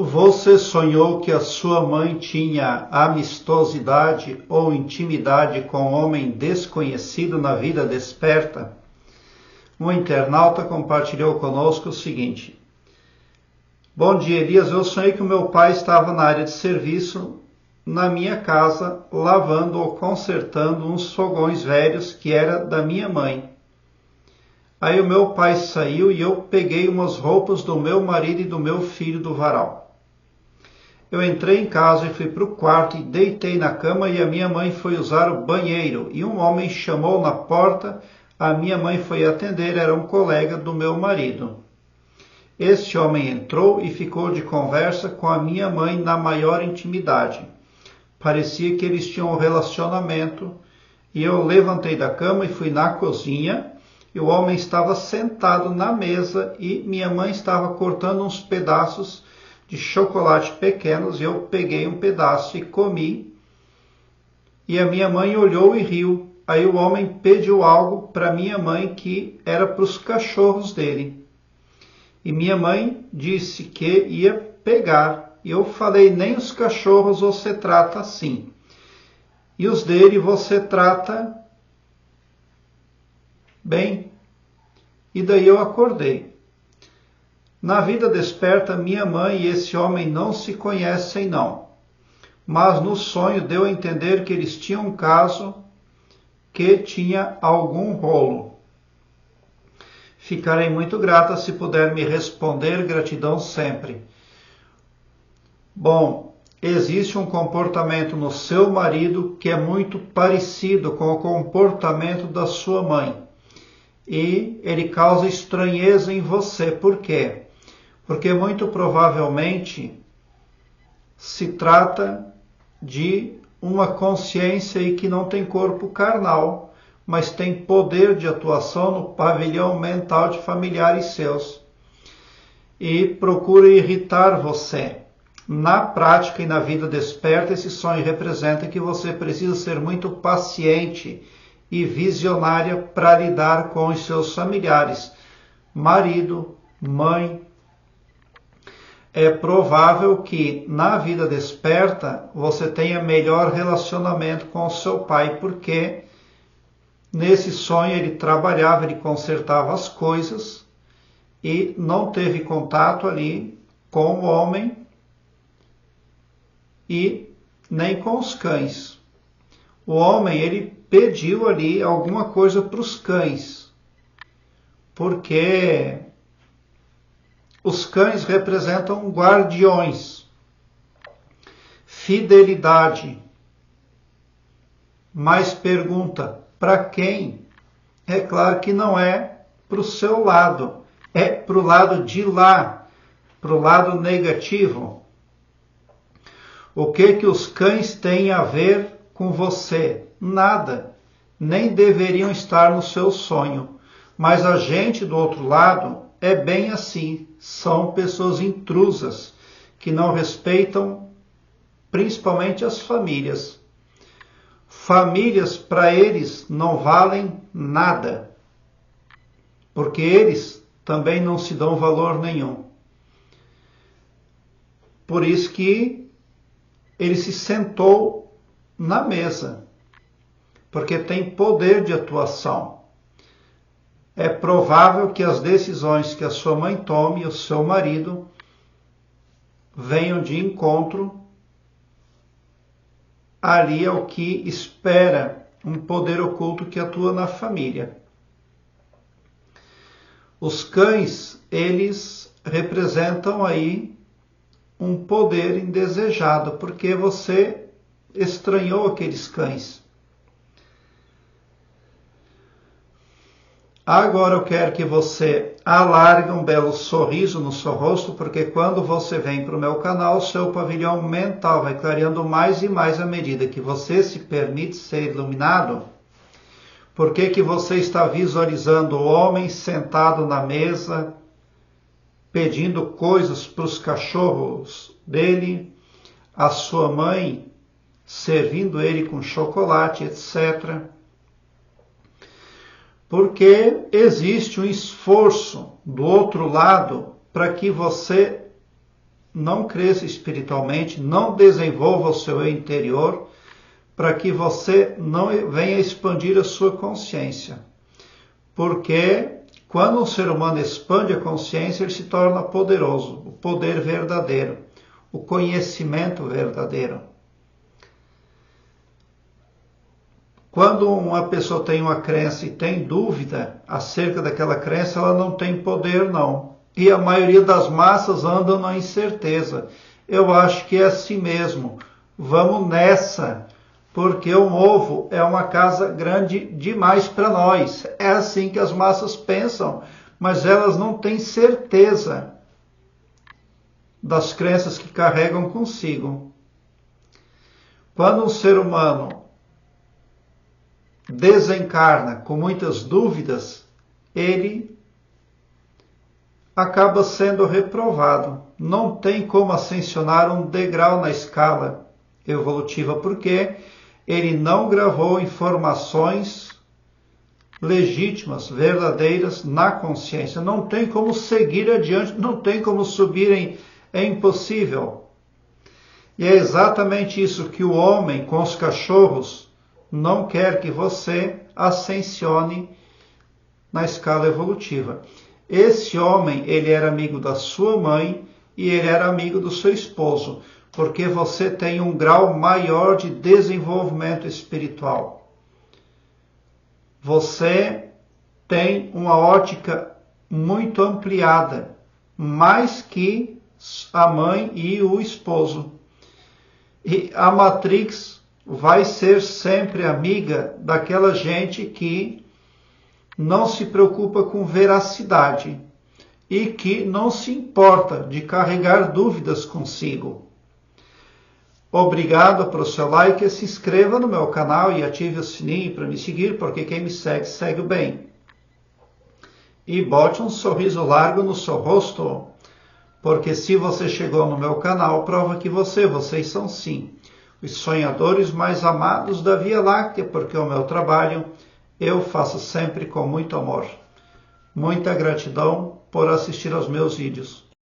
Você sonhou que a sua mãe tinha amistosidade ou intimidade com um homem desconhecido na vida desperta? Um internauta compartilhou conosco o seguinte: Bom dia, Elias. Eu sonhei que o meu pai estava na área de serviço na minha casa, lavando ou consertando uns fogões velhos que era da minha mãe. Aí o meu pai saiu e eu peguei umas roupas do meu marido e do meu filho do varal. Eu entrei em casa e fui para o quarto e deitei na cama e a minha mãe foi usar o banheiro e um homem chamou na porta. A minha mãe foi atender, era um colega do meu marido. Este homem entrou e ficou de conversa com a minha mãe na maior intimidade. Parecia que eles tinham um relacionamento e eu levantei da cama e fui na cozinha e o homem estava sentado na mesa e minha mãe estava cortando uns pedaços de chocolate pequenos e eu peguei um pedaço e comi. E a minha mãe olhou e riu. Aí o homem pediu algo para minha mãe que era para os cachorros dele. E minha mãe disse que ia pegar. E eu falei, nem os cachorros você trata assim. E os dele você trata bem. E daí eu acordei. Na vida desperta, minha mãe e esse homem não se conhecem não. Mas no sonho deu a entender que eles tinham um caso que tinha algum rolo. Ficarei muito grata se puder me responder, gratidão sempre. Bom, existe um comportamento no seu marido que é muito parecido com o comportamento da sua mãe. E ele causa estranheza em você. Por quê? Porque muito provavelmente se trata de uma consciência aí que não tem corpo carnal, mas tem poder de atuação no pavilhão mental de familiares seus. E procura irritar você. Na prática e na vida desperta, esse sonho representa que você precisa ser muito paciente e visionária para lidar com os seus familiares, marido, mãe. É provável que na vida desperta você tenha melhor relacionamento com o seu pai, porque nesse sonho ele trabalhava, ele consertava as coisas e não teve contato ali com o homem e nem com os cães. O homem, ele pediu ali alguma coisa para os cães, porque os cães representam guardiões, fidelidade. Mas pergunta, para quem? É claro que não é para o seu lado, é para o lado de lá, para o lado negativo. O que os cães têm a ver com você? Nada. Nem deveriam estar no seu sonho. Mas a gente do outro lado é bem assim. São pessoas intrusas que não respeitam principalmente as famílias. Famílias para eles não valem nada. Porque eles também não se dão valor nenhum. Por isso que ele se sentou na mesa, porque tem poder de atuação. É provável que as decisões que a sua mãe tome e o seu marido venham de encontro ali ao que espera um poder oculto que atua na família. Os cães, eles representam aí um poder indesejado, porque você estranhou aqueles cães. Agora eu quero que você alargue um belo sorriso no seu rosto, porque quando você vem para o meu canal, o seu pavilhão mental vai clareando mais e mais à medida que você se permite ser iluminado. Por que você está visualizando o homem sentado na mesa, pedindo coisas para os cachorros dele, a sua mãe servindo ele com chocolate, etc. Porque existe um esforço do outro lado para que você não cresça espiritualmente, não desenvolva o seu interior, para que você não venha expandir a sua consciência. Porque quando um ser humano expande a consciência, ele se torna poderoso, o poder verdadeiro, o conhecimento verdadeiro. Quando uma pessoa tem uma crença e tem dúvida acerca daquela crença, ela não tem poder, não. E a maioria das massas andam na incerteza. Eu acho que é assim mesmo. Vamos nessa, porque o novo é uma casa grande demais para nós. É assim que as massas pensam, mas elas não têm certeza das crenças que carregam consigo. Quando um ser humano desencarna com muitas dúvidas, ele acaba sendo reprovado. Não tem como ascensionar um degrau na escala evolutiva, porque ele não gravou informações legítimas, verdadeiras na consciência. Não tem como seguir adiante, não tem como subir, é impossível. E é exatamente isso que o homem com os cachorros não quer que você ascensione na escala evolutiva. Esse homem, ele era amigo da sua mãe e ele era amigo do seu esposo, porque você tem um grau maior de desenvolvimento espiritual. Você tem uma ótica muito ampliada, mais que a mãe e o esposo. E a Matrix vai ser sempre amiga daquela gente que não se preocupa com veracidade e que não se importa de carregar dúvidas consigo. Obrigado pelo seu like, se inscreva no meu canal e ative o sininho para me seguir, porque quem me segue, segue o bem. E bote um sorriso largo no seu rosto, porque se você chegou no meu canal, prova que vocês são sim os sonhadores mais amados da Via Láctea, porque o meu trabalho eu faço sempre com muito amor. Muita gratidão por assistir aos meus vídeos.